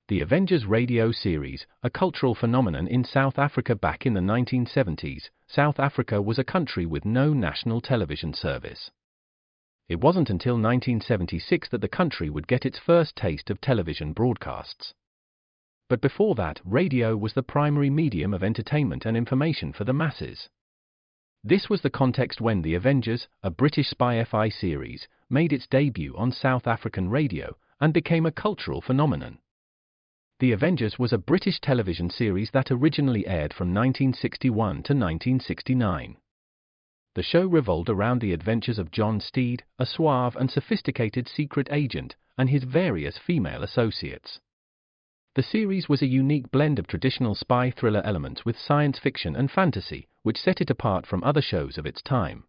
The Avengers radio series, a cultural phenomenon in South Africa back in the 1970s. South Africa was a country with no national television service. It wasn't until 1976 that the country would get its first taste of television broadcasts. But before that, radio was the primary medium of entertainment and information for the masses. This was the context when The Avengers, a British spy-fi series, made its debut on South African radio and became a cultural phenomenon. The Avengers was a British television series that originally aired from 1961 to 1969. The show revolved around the adventures of John Steed, a suave and sophisticated secret agent, and his various female associates. The series was a unique blend of traditional spy thriller elements with science fiction and fantasy, which set it apart from other shows of its time.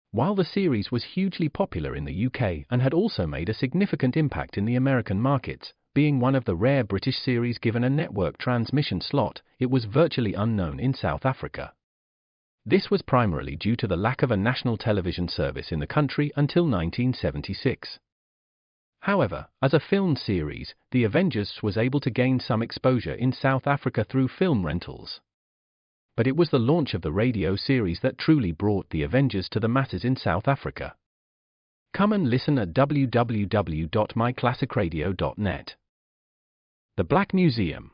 While the series was hugely popular in the UK and had also made a significant impact in the American markets, being one of the rare British series given a network transmission slot, it was virtually unknown in South Africa. This was primarily due to the lack of a national television service in the country until 1976. However, as a film series, The Avengers was able to gain some exposure in South Africa through film rentals. But it was the launch of the radio series that truly brought The Avengers to the masses in South Africa. Come and listen at www.myclassicradio.net. The Black Museum.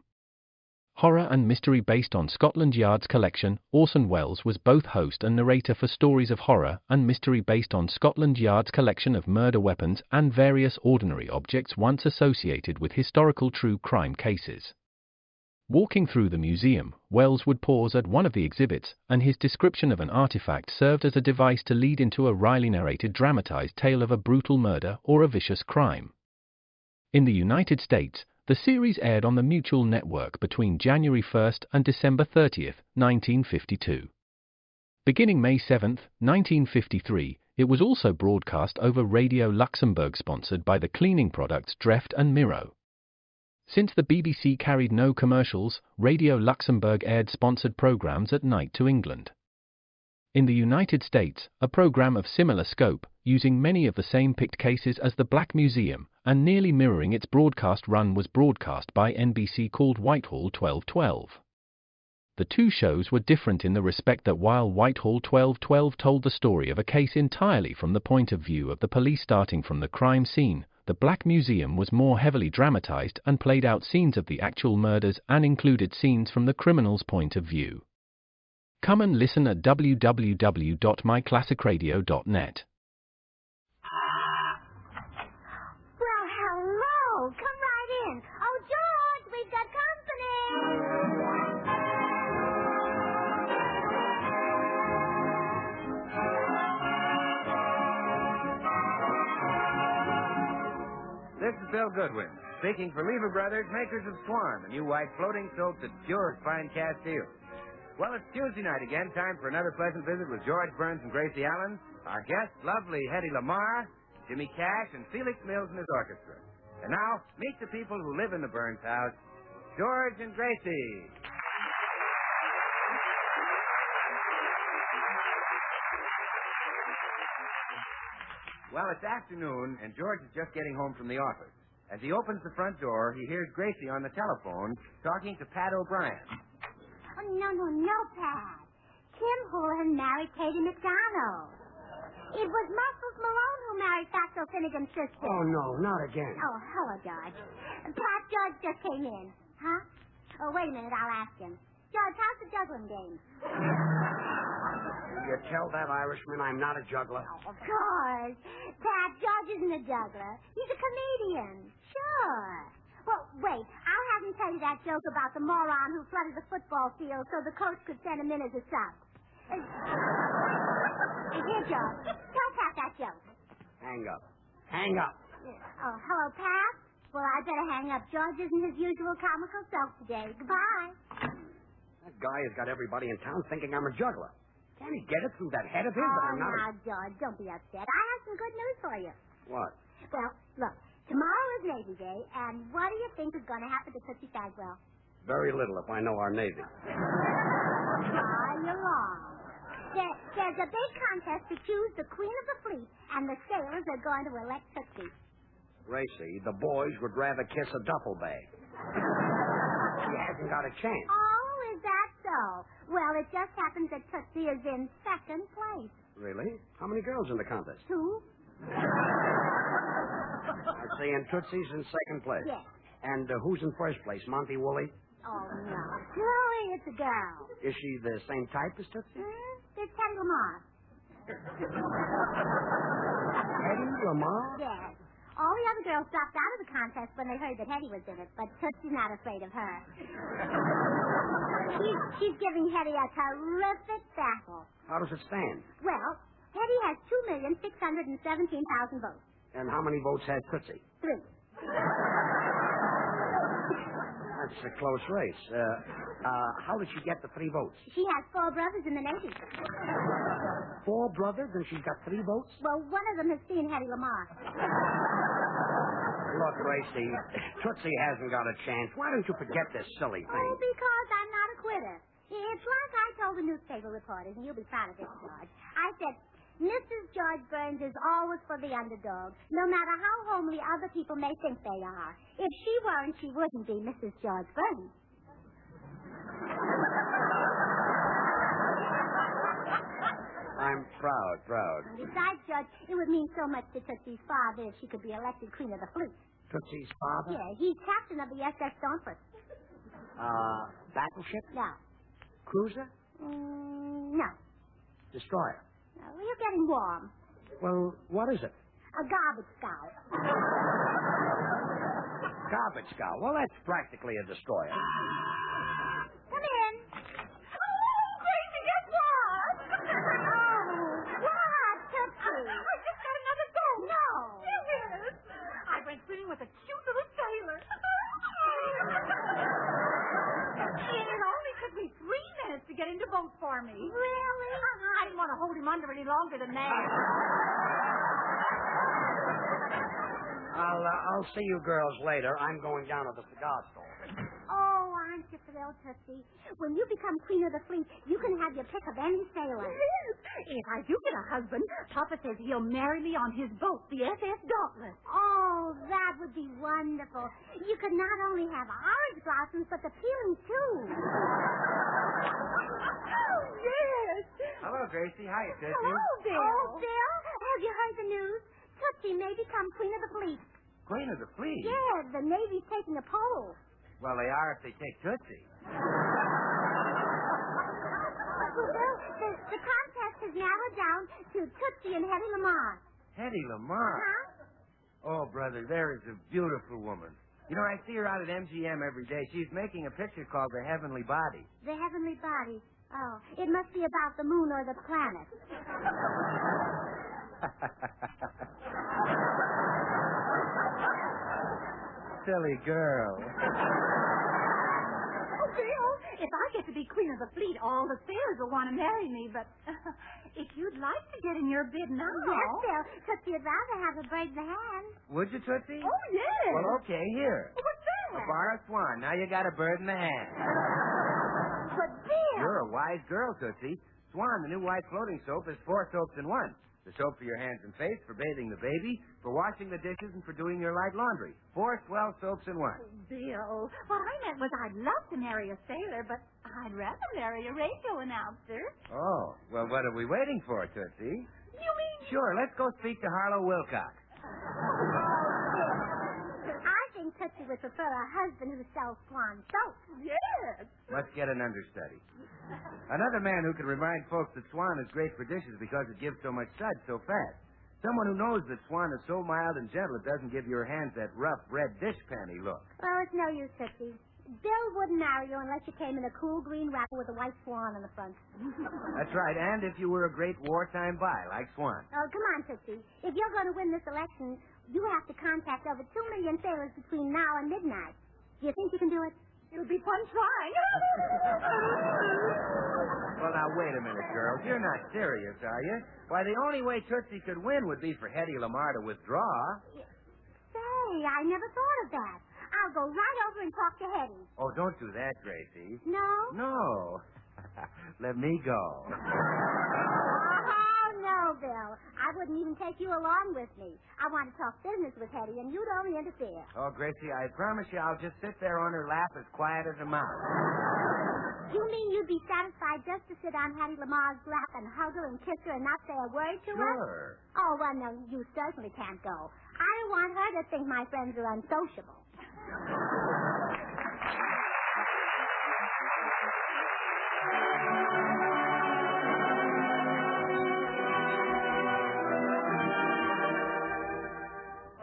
Horror and mystery based on Scotland Yard's collection, Orson Welles was both host and narrator for stories of horror and mystery based on Scotland Yard's collection of murder weapons and various ordinary objects once associated with historical true crime cases. Walking through the museum, Welles would pause at one of the exhibits, and his description of an artifact served as a device to lead into a wryly narrated dramatized tale of a brutal murder or a vicious crime. In the United States, the series aired on the Mutual Network between January 1 and December 30, 1952. Beginning May 7, 1953, it was also broadcast over Radio Luxembourg, sponsored by the cleaning products Dreft and Miro. Since the BBC carried no commercials, Radio Luxembourg aired sponsored programs at night to England. In the United States, a program of similar scope, using many of the same picked cases as the Black Museum, and nearly mirroring its broadcast run, was broadcast by NBC called Whitehall 1212. The two shows were different in the respect that while Whitehall 1212 told the story of a case entirely from the point of view of the police starting from the crime scene, the Black Museum was more heavily dramatized and played out scenes of the actual murders and included scenes from the criminal's point of view. Come and listen at www.myclassicradio.net. Well, hello! Come right in. Oh, George, we've got company! This is Bill Goodwin, speaking for Lever Brothers, makers of Swan, the new white floating soap that cures fine castile. Well, it's Tuesday night again, time for another pleasant visit with George Burns and Gracie Allen, our guests, lovely Hedy Lamarr, Jimmy Cash, and Felix Mills and his orchestra. And now, meet the people who live in the Burns house, George and Gracie. Well, it's afternoon, and George is just getting home from the office. As he opens the front door, he hears Gracie on the telephone talking to Pat O'Brien. Oh, no, Pat. Kim Houlihan married Katie McDonald. It was Muscles Malone who married Fatso Finnegan's sister. Oh, no, not again. Oh, hello, George. Pat, George just came in. Huh? Oh, wait a minute, I'll ask him. George, how's the juggling game? You tell that Irishman I'm not a juggler. Oh, of course. Pat, George isn't a juggler. He's a comedian. Sure. Well, wait. I'll have him tell you that joke about the moron who flooded the football field so the coach could send him in as a sub. Here, George. Tell Pat that joke. Hang up. Hang up. Oh, hello, Pat. Well, I better hang up. George isn't his usual comical self today. Goodbye. That guy has got everybody in town thinking I'm a juggler. Can't he get it through that head of his that I'm not now, George, don't be upset. I have some good news for you. What? Well, look, tomorrow is Navy Day, and what do you think is going to happen to Tootsie Bagwell? Very little if I know our Navy. You're wrong. There's a big contest to choose the Queen of the Fleet, and the sailors are going to elect Tootsie. Gracie, the boys would rather kiss a duffel bag. She hasn't got a chance. Oh, is that so? Well, it just happens that Tootsie is in second place. Really? How many girls in the contest? 2? I see, and Tootsie's in second place. Yes. And who's in first place? Monty Woolley? Oh, no. Truly, it's a girl. Is she the same type as Tootsie? It's Hedy Lamarr. Hedy Lamarr? Yes. All the other girls dropped out of the contest when they heard that Hedy was in it, but Tootsie's not afraid of her. She's giving Hedy a terrific battle. How does it stand? Well, Hedy has 2,617,000 votes. And how many votes has Tootsie? 3. That's a close race. How did she get the 3 votes? She has 4 brothers in the Navy. 4 brothers, and she's got 3 votes? Well, one of them has seen Hedy Lamarr. Look, Gracie, Tootsie hasn't got a chance. Why don't you forget this silly thing? Oh, because I'm not a quitter. It's like I told the newspaper reporters, and you'll be proud of this, George. I said, Mrs. George Burns is always for the underdog, no matter how homely other people may think they are. If she weren't, she wouldn't be Mrs. George Burns. I'm proud. And besides, Judge, it would mean so much to Tootsie's father if she could be elected Queen of the Fleet. Tootsie's father? Yeah, he's captain of the SS Stoneford. Battleship? No. Cruiser? No. Destroyer? No, you're getting warm. Well, what is it? A garbage scow. Garbage scow. Well, that's practically a destroyer. Come in. Oh, Gracie, guess what? What, Tootsie? I just got another boat. No. Yes. I went swimming with a cute little sailor. It only took me 3 minutes to get him to vote for me. Really? I didn't want to hold him under any longer than that. I'll see you girls later. I'm going down to the cigar store. Oh, aren't you thrilled, Tootsie? When you become Queen of the Fleet, you can have your pick of any sailor. Yes. If I do get a husband, Papa says he'll marry me on his boat, the SS Dauntless. Oh, that would be wonderful. You could not only have orange blossoms, but the peeling, too. Oh, yes. Hello, Gracie. Hi, Tootsie. Hello, Bill. Oh, Bill, have you heard the news? Tootsie may become Queen of the Fleet. Queen of the Fleet? Yeah, the Navy's taking a poll. Well, they are if they take Tootsie. Well, Bill, the contest has narrowed down to Tootsie and Hedy Lamarr. Hedy Lamarr. Huh? Oh, brother, there is a beautiful woman. You know, I see her out at MGM every day. She's making a picture called The Heavenly Body. The Heavenly Body. Oh, it must be about the moon or the planet. Silly girl. Oh, Bill, if I get to be Queen of the Fleet, all the sailors will want to marry me, but if you'd like to get in your bid now... Yes, Bill. Tootsie would rather have a bird in the hand. Would you, Tootsie? Oh, yes. Well, okay, here. What's that? A bar of swan. Now you got a bird in the hand. But, Bill... You're a wise girl, Tootsie. Swan, the new white floating soap, is 4 soaps in 1. The soap for your hands and face, for bathing the baby, for washing the dishes, and for doing your light laundry. 4 swell soaps in 1. Bill, what I meant was I'd love to marry a sailor, but I'd rather marry a radio announcer. Oh, well, what are we waiting for, Tootsie? You mean... Sure, let's go speak to Harlow Wilcox. I think Tootsie would prefer a husband who sells swan soap. Yes. Let's get an understudy. Another man who can remind folks that Swan is great for dishes because it gives so much suds so fast. Someone who knows that Swan is so mild and gentle it doesn't give your hands that rough red dish panty look. Well, it's no use, Tootsie. Bill wouldn't marry you unless you came in a cool green wrapper with a white swan on the front. That's right, and if you were a great wartime buy like Swan. Oh, come on, Tootsie. If you're going to win this election, you have to contact over 2 million sailors between now and midnight. Do you think you can do it? It'll be fun trying. Well, now, wait a minute, girls. You're not serious, are you? Why, the only way Tootsie could win would be for Hedy Lamarr to withdraw. Say, I never thought of that. I'll go right over and talk to Hedy. Oh, don't do that, Gracie. No? No. Let me go. Oh, no, Bill. I wouldn't even take you along with me. I want to talk business with Hedy, and you'd only interfere. Oh, Gracie, I promise you I'll just sit there on her lap as quiet as a mouse. You mean you'd be satisfied just to sit on Hedy Lamarr's lap and hug her and kiss her and not say a word to her? Sure. Oh, well, no, you certainly can't go. I don't want her to think my friends are unsociable.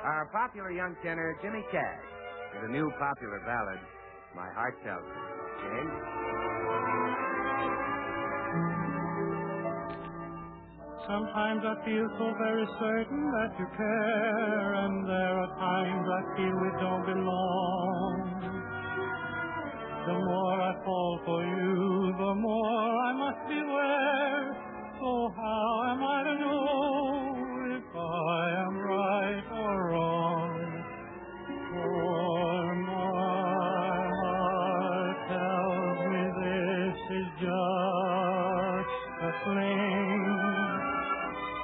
Our popular young tenor, Jimmy Cash, with a new popular ballad, My Heart Tells Me. James? Sometimes I feel so very certain that you care, and there are times I feel we don't belong. The more I fall for you, the more I must beware. So how am I to know if I am right or wrong? For my heart tells me this is just a fling.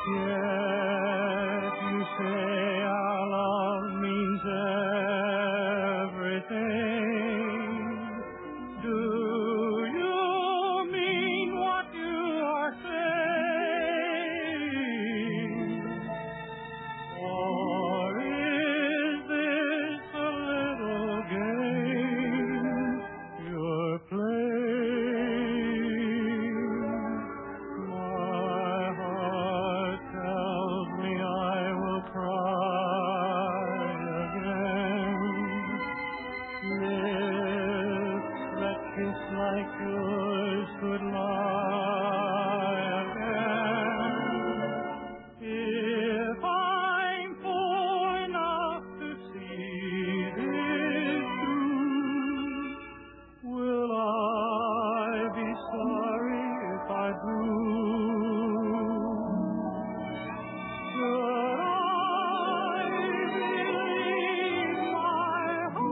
Yet you say our love means everything. Do you mean what you are saying? Or is this a little game you're playing? My heart tells me I will cry again. Lips that kiss like yours could lie again. If I'm fool enough to see this through, will I be sorry if I do? Should I believe my heart?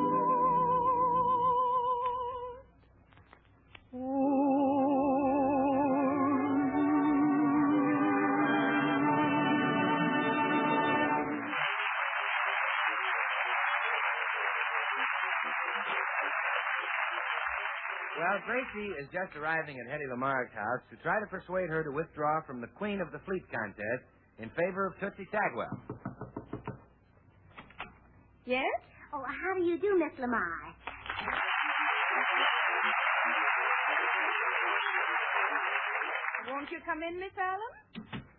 Well, Gracie is just arriving at Hedy Lamarr's house to try to persuade her to withdraw from the Queen of the Fleet contest in favor of Tootsie Tagwell. Yes? Oh, how do you do, Miss Lamarr? Won't you come in, Miss Allen?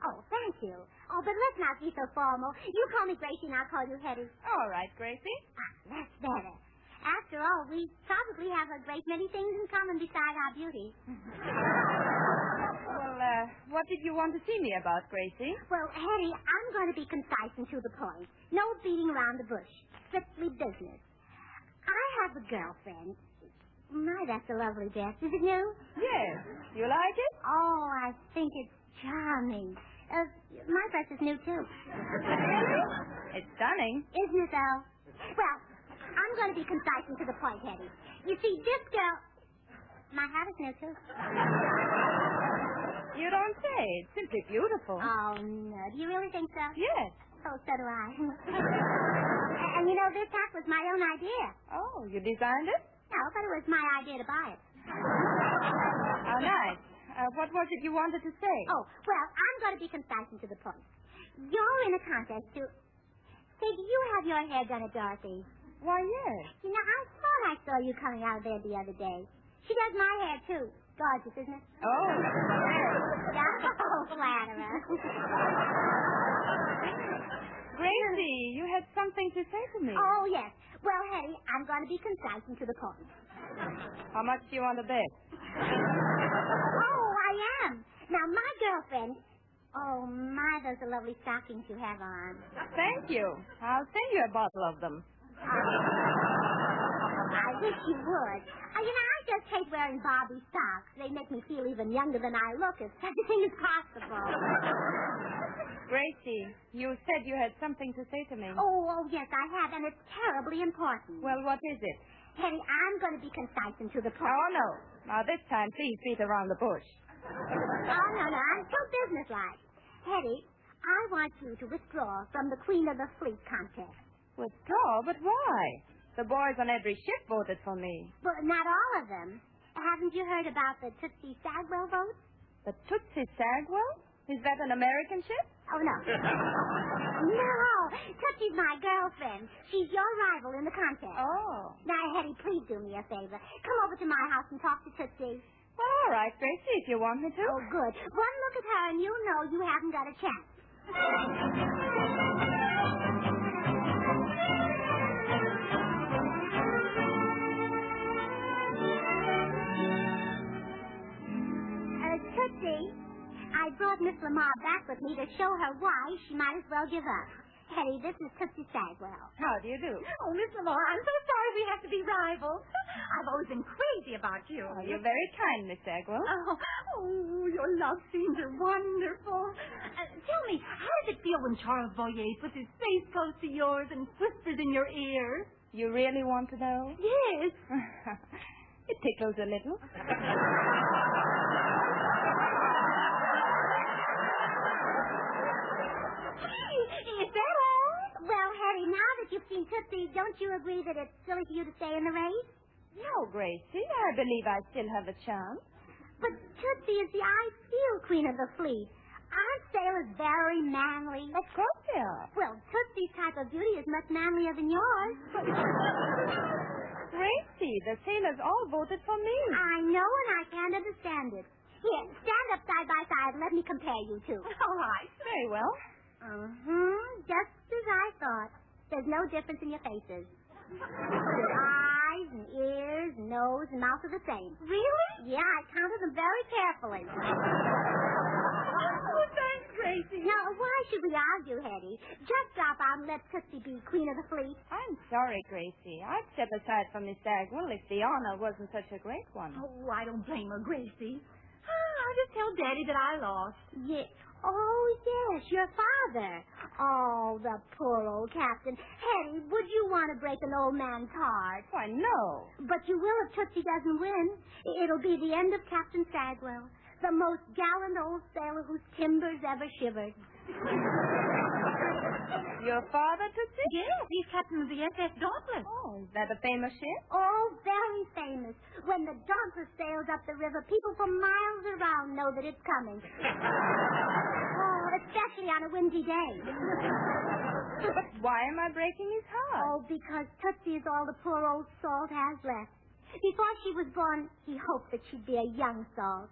Oh, thank you. Oh, but let's not be so formal. You call me Gracie and I'll call you Hedy. All right, Gracie. That's better. After all, we probably have a great many things in common besides our beauty. Well, what did you want to see me about, Gracie? Well, Hedy, I'm going to be concise and to the point. No beating around the bush. Strictly business. I have a girlfriend. My, that's a lovely dress. Is it new? Yes. You like it? Oh, I think it's charming. My dress is new, too. It's stunning. Isn't it, though? Well, I'm going to be concise and to the point, Hedy. You see, this girl... My hat is new, too. You don't say. It's simply beautiful. Oh, no. Do you really think so? Yes. Oh, so do I. And you know, this hat was my own idea. Oh, you designed it? No, but it was my idea to buy it. How nice. What was it you wanted to say? Oh, well, I'm going to be concise and to the point. You're in a contest to... Say, do you have your hair done at Dorothy's? Why, yes. You know, I thought I saw you coming out of there the other day. She does my hair, too. Gorgeous, isn't it? Oh, Oh, flatterer. Gracie, you had something to say to me. Oh, yes. Well, Hedy, I'm going to be concise and to the point. How much do you want to bet? Oh, I am. Now, my girlfriend... Oh, my, those are lovely stockings you have on. Thank you. I'll send you a bottle of them. I wish you would. You know, I just hate wearing Barbie socks. They make me feel even younger than I look, if such a thing is possible. Gracie, you said you had something to say to me. Oh, yes, I have, and it's terribly important. Well, what is it? Hedy, I'm going to be concise and to the point. Oh, no. Now, this time, please beat around the bush. Oh, no, I'm so businesslike. Hedy, I want you to withdraw from the Queen of the Fleet contest. Withdraw? But why? The boys on every ship voted for me. But not all of them. Haven't you heard about the Tootsie Sagwell vote? The Tootsie Sagwell? Is that an American ship? Oh, no. No. Tootsie's my girlfriend. She's your rival in the contest. Oh. Now, Hedy, please do me a favor. Come over to my house and talk to Tootsie. Well, all right, Gracie, if you want me to. Oh, good. One look at her and you know you haven't got a chance. Tootsie, I brought Miss Lamarr back with me to show her why she might as well give up. Hedy, this is Tootsie Sagwell. How do you do? Oh, Miss Lamarr, I'm so sorry we have to be rivals. I've always been crazy about you. Oh, you're very kind, Miss Sagwell. Oh, your love scenes are wonderful. Tell me, how does it feel when Charles Boyer puts his face close to yours and whispers in your ear? You really want to know? Yes. It tickles a little. Is that all? Well, Hedy, now that you've seen Tootsie, don't you agree that it's silly for you to stay in the race? No, Gracie, I believe I still have a chance. But Tootsie is the ideal Queen of the Fleet. Aren't sailors very manly? Of course they are. Well, Tootsie's type of beauty is much manlier than yours. Gracie, the sailors all voted for me. I know, and I can't understand it. Here, stand up side by side and let me compare you two. All right. Very well. Just as I thought. There's no difference in your faces. Your eyes and ears and nose and mouth are the same. Really? Yeah, I counted them very carefully. Oh, thanks, Gracie. Now, why should we argue, Hedy? Just drop out and let Tootsie be Queen of the Fleet. I'm sorry, Gracie. I'd step aside from Miss Sagwell if the honor wasn't such a great one. Oh, I don't blame her, Gracie. I'll just tell Daddy that I lost. Yeah. Oh, yes, your father. Oh, the poor old captain. Hedy, would you want to break an old man's heart? Why, no. But you will if Tootsie doesn't win. It'll be the end of Captain Sagwell, the most gallant old sailor whose timbers ever shivered. Your father, Tootsie? Yes, he's captain of the SS Dauntless. Oh, is that a famous ship? Oh, very famous. When the Dauntless sails up the river, people for miles around know that it's coming. Oh, especially on a windy day. But why am I breaking his heart? Oh, because Tootsie is all the poor old Salt has left. Before she was born, he hoped that she'd be a young Salt.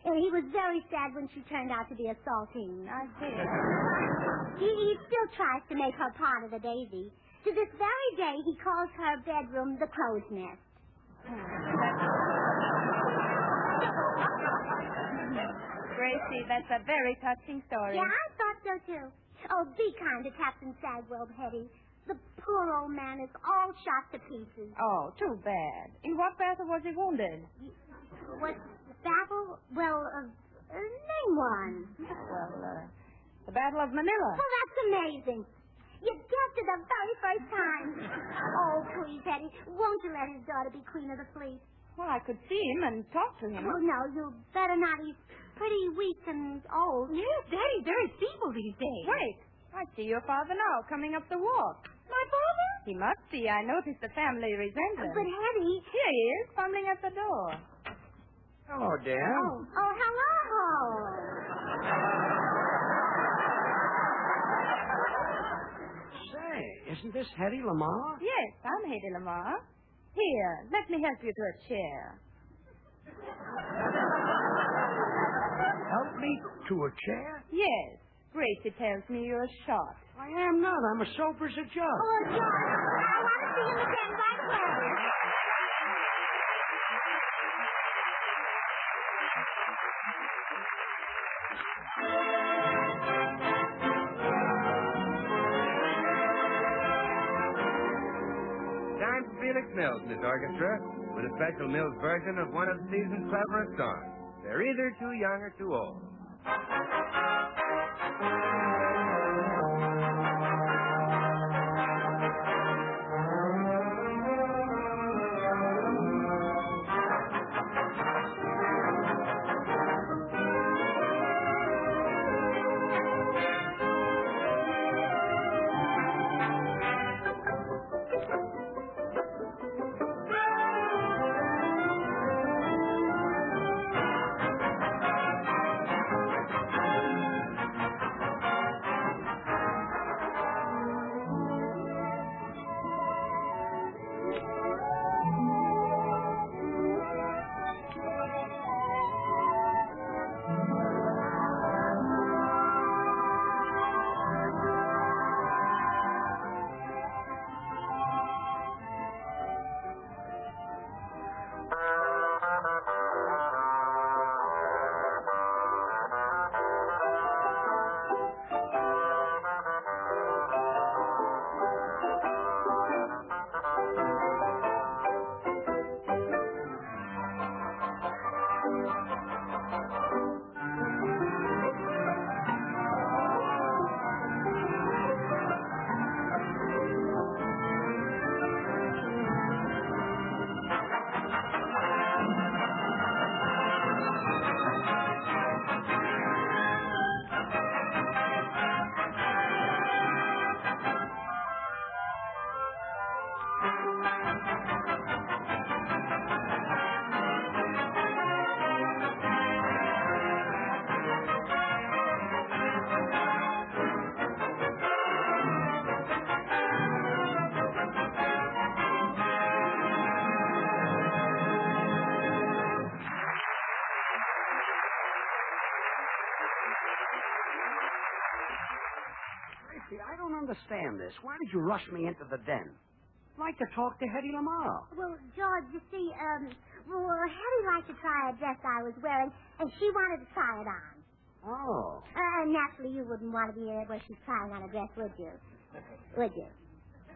And he was very sad when she turned out to be a saltine. I see. He still tries to make her part of the Davy. To this very day, he calls her bedroom the crow's nest. Gracie, that's a very touching story. Yeah, I thought so, too. Oh, be kind to Captain Sagwell, Hedy. The poor old man is all shot to pieces. Oh, too bad. In what battle was he wounded? What battle? Well, name one. Well, the Battle of Manila. Oh, that's amazing. You guessed it the very first time. Oh, please, Hedy, won't you let his daughter be Queen of the Fleet? Well, I could see him and talk to him. Oh, no, you better not. He's pretty weak and old. Yes, Daddy's very feeble these days. Wait, I see your father now, coming up the walk. My father? He must be. I noticed the family resemblance. But, Hedy... Here he is, fumbling at the door. Hello, Dan. Oh, hello. Say, isn't this Hedy Lamarr? Yes, I'm Hedy Lamarr. Here, let me help you to a chair. Help me to a chair? Yes, Gracie tells me you're shot. I am not. I'm as sober as a jug. Oh, George, I want to see him again right away. Time for Felix Mills and his orchestra with a special Mills version of one of the season's cleverest songs. They're either too young or too old. understand this. Why did you rush me into the den? I'd like to talk to Hedy Lamarr. Well, George, you see, Hedy liked to try a dress I was wearing, and she wanted to try it on. Oh. Naturally, you wouldn't want to be there where she's trying on a dress, would you? Would you?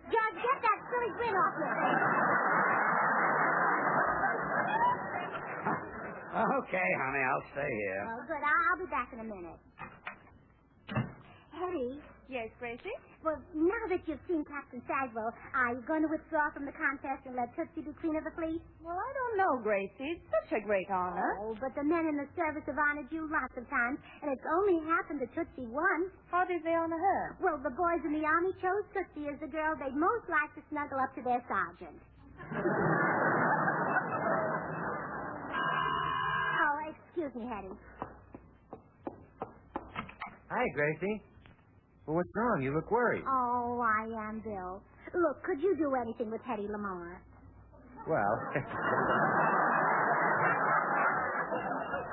George, get that silly grin off your face. Okay, honey, I'll stay here. Oh, good. I'll be back in a minute. Hedy? Yes, Gracie? Well, now that you've seen Captain Sagwell, are you going to withdraw from the contest and let Tootsie be Queen of the Fleet? Well, I don't know, Gracie. It's such a great honor. Oh, but the men in the service have honored you lots of times, and it's only happened to Tootsie once. How did they honor her? Well, the boys in the Army chose Tootsie as the girl they'd most like to snuggle up to their sergeant. Oh, excuse me, Hedy. Hi, Gracie. Well, what's wrong? You look worried. Oh, I am, Bill. Look, could you do anything with Hedy Lamarr? Well,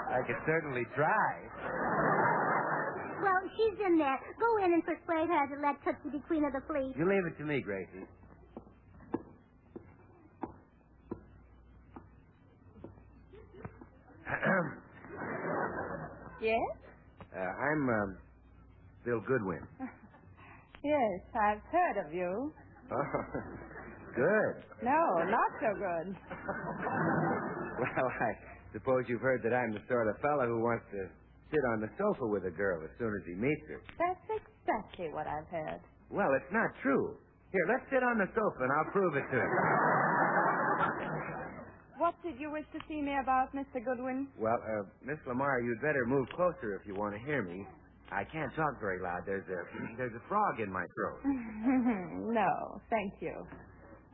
I could certainly try. Well, she's in there. Go in and persuade her to let Tootsie be Queen of the Fleet. You leave it to me, Gracie. Yes? I'm, Bill Goodwin. Yes, I've heard of you. Oh, good. No, not so good. Well, I suppose you've heard that I'm the sort of fellow who wants to sit on the sofa with a girl as soon as he meets her. That's exactly what I've heard. Well, it's not true. Here, let's sit on the sofa and I'll prove it to you. What did you wish to see me about, Mr. Goodwin? Well, Miss Lamarr, you'd better move closer if you want to hear me. I can't talk very loud. There's a frog in my throat. No, thank you.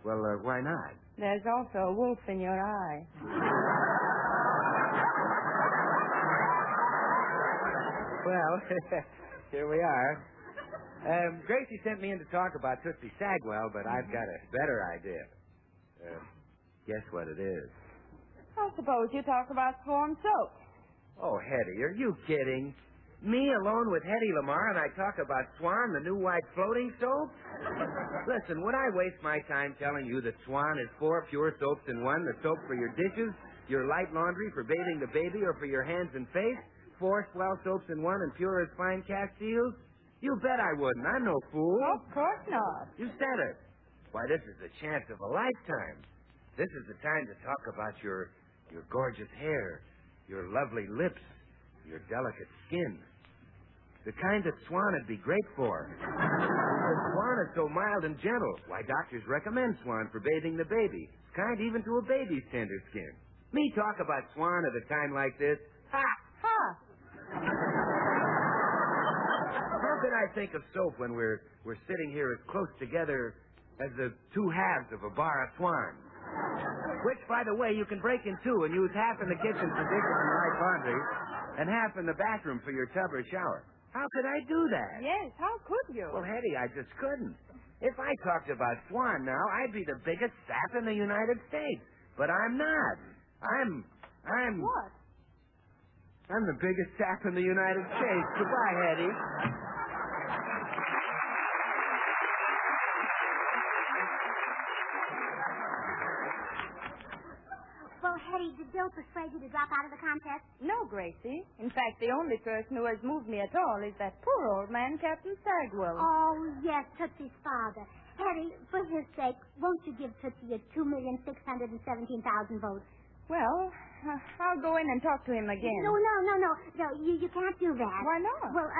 Well, why not? There's also a wolf in your eye. Well, here we are. Gracie sent me in to talk about Tootsie Sagwell, but I've got a better idea. Guess what it is? I suppose you talk about Swarm soap. Oh, Hedy, are you kidding? Me alone with Hedy Lamarr and I talk about Swan, the new white floating soap? Listen, would I waste my time telling you that Swan is 4 pure soaps in one? The soap for your dishes, your light laundry for bathing the baby, or for your hands and face? 4 swell soaps in one and pure as fine cast seals? You bet I wouldn't. I'm no fool. Of course not. You said it. Why, this is the chance of a lifetime. This is the time to talk about your gorgeous hair, your lovely lips, your delicate skin. The kind that Swan would be great for. Because Swan is so mild and gentle. Why, doctors recommend Swan for bathing the baby. It's kind even to a baby's tender skin. Me talk about Swan at a time like this. Ha! Ha! How could I think of soap when we're sitting here as close together as the 2 halves of a bar of Swan? Which, by the way, you can break in 2 and use half in the kitchen for dishes and light laundry and half in the bathroom for your tub or shower. How could I do that? Yes, how could you? Well, Hedy, I just couldn't. If I talked about Swan now, I'd be the biggest sap in the United States. But I'm not. I'm... What? I'm the biggest sap in the United States. Goodbye, Hedy. Well, Hedy, did Bill persuade you to drop out of the contest? No, Gracie. In fact, the only person who has moved me at all is that poor old man, Captain Sagwell. Oh, yes, Tootsie's father. Hedy, for his sake, won't you give Tootsie your 2,617,000 votes? Well, I'll go in and talk to him again. No, you can't do that. Why not? Well,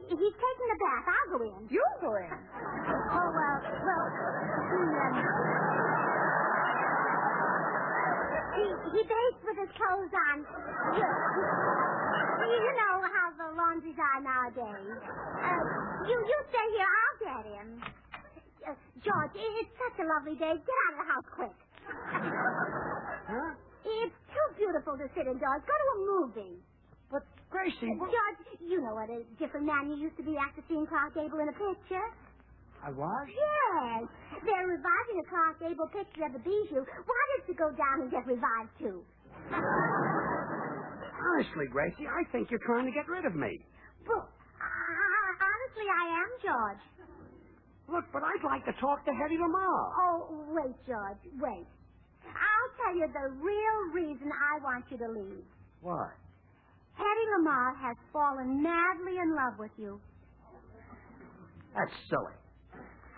he's taking a bath. I'll go in. You go in. Oh, he bathes with his clothes on. You know how the laundries are nowadays. You stay here. I'll get him. George, it's such a lovely day. Get out of the house quick. Huh? It's too beautiful to sit indoors. Go to a movie. But, Gracie... George, you know what a different man you used to be after seeing Clark Gable in a picture. I was? Yes. They're reviving a Clark Gable picture of the Bijou. Why does he go down and get revived, too? Honestly, Gracie, I think you're trying to get rid of me. Well, honestly, I am, George. Look, but I'd like to talk to Hedy Lamarr. Oh, wait, George, wait. I'll tell you the real reason I want you to leave. What? Hedy Lamarr has fallen madly in love with you. That's silly.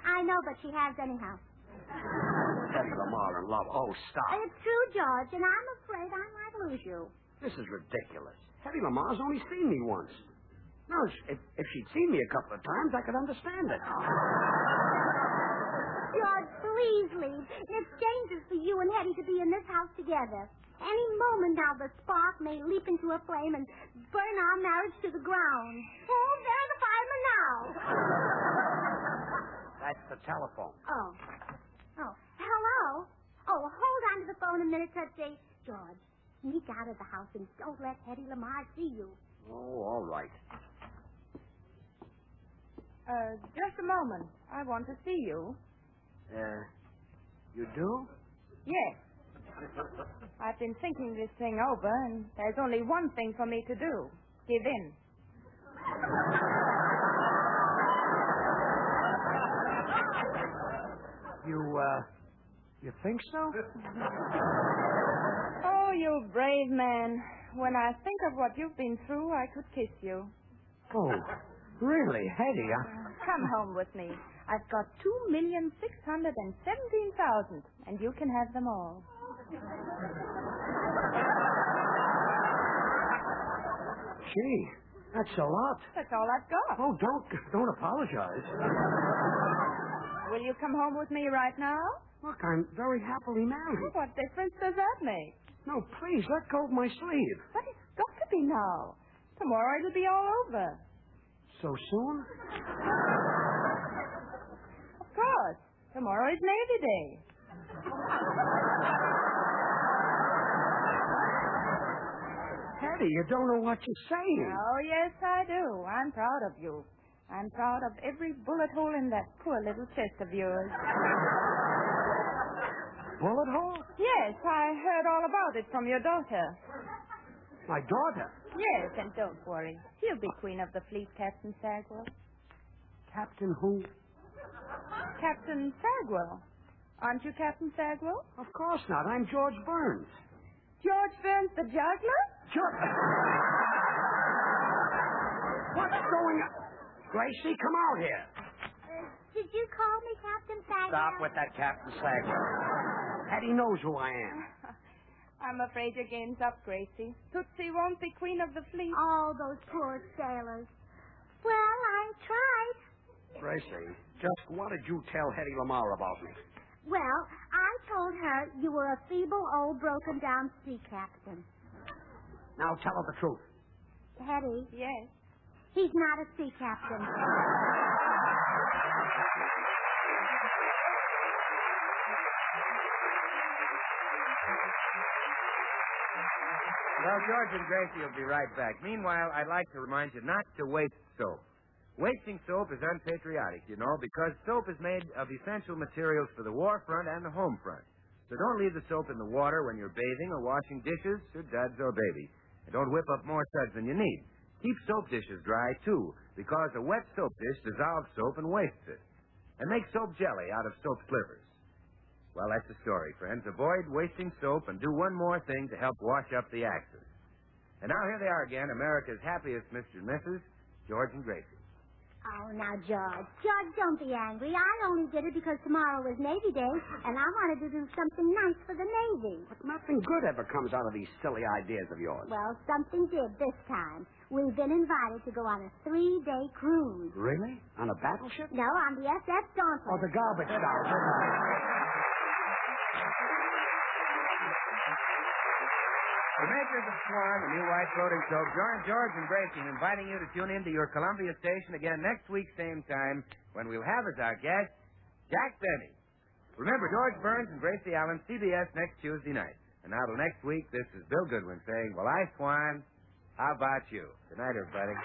I know, but she has anyhow. Hedy Lamarr in love. Oh, stop. It's true, George, and I'm afraid I might lose you. This is ridiculous. Hedy Lamarr's only seen me once. No, if she'd seen me a couple of times, I could understand it. George, please leave. It's dangerous for you and Hedy to be in this house together. Any moment now, the spark may leap into a flame and burn our marriage to the ground. Oh, there's the fireman now. That's the telephone. Oh. Hello? Oh, hold on to the phone a minute, Tootsie. George, sneak out of the house and don't let Hedy Lamarr see you. Oh, all right. Just a moment. I want to see you. You do? Yes. I've been thinking this thing over, and there's only one thing for me to do. Give in. You think so? Oh, you brave man. When I think of what you've been through, I could kiss you. Oh, really, Hedy? Come home with me. I've got 2,617,000, and you can have them all. Gee, that's a lot. That's all I've got. Oh, don't apologize. Will you come home with me right now? Look, I'm very happily married. What difference does that make? No, please, let go of my sleeve. But it's got to be now. Tomorrow it'll be all over. So soon? Of course. Tomorrow is Navy Day. Hedy, you don't know what you're saying. Oh, yes, I do. I'm proud of you. I'm proud of every bullet hole in that poor little chest of yours. Bullet hole? Yes, I heard all about it from your daughter. My daughter? Yes, and don't worry. She'll be queen of the fleet, Captain Sagwell. Captain who? Captain Sagwell. Aren't you Captain Sagwell? Of course not. I'm George Burns. George Burns the juggler? What's going on? Gracie, come out here. Did you call me Captain Sagwell? Stop with that Captain Sagwell. Hedy knows who I am. I'm afraid your game's up, Gracie. Tootsie won't be queen of the fleet. Oh, those poor sailors. Well, I tried. Gracie, just what did you tell Hedy Lamarr about me? Well, I told her you were a feeble, old, broken-down sea captain. Now tell her the truth. Hedy? Yes. He's not a sea captain. Well, George and Gracie will be right back. Meanwhile, I'd like to remind you not to waste soap. Wasting soap is unpatriotic, you know, because soap is made of essential materials for the war front and the home front. So don't leave the soap in the water when you're bathing or washing dishes, or duds or baby. And don't whip up more suds than you need. Keep soap dishes dry, too, because a wet soap dish dissolves soap and wastes it. And make soap jelly out of soap slivers. Well, that's the story, friends. Avoid wasting soap and do one more thing to help wash up the axes. And now here they are again, America's happiest Mr. and Mrs. George and Gracie. Oh, now, George. George, don't be angry. I only did it because tomorrow was Navy Day, and I wanted to do something nice for the Navy. But nothing good ever comes out of these silly ideas of yours. Well, something did this time. We've been invited to go on a 3-day cruise. Really? On a battleship? No, on the SS Dauntless. Oh, the garbage dolls. The makers of Swan, the new white floating soap, join George and Gracie in inviting you to tune in to your Columbia station again next week, same time, when we'll have as our guest Jack Benny. Remember, George Burns and Gracie Allen, CBS next Tuesday night. And now till next week, this is Bill Goodwin saying, well, I, Swan, how about you? Good night, everybody.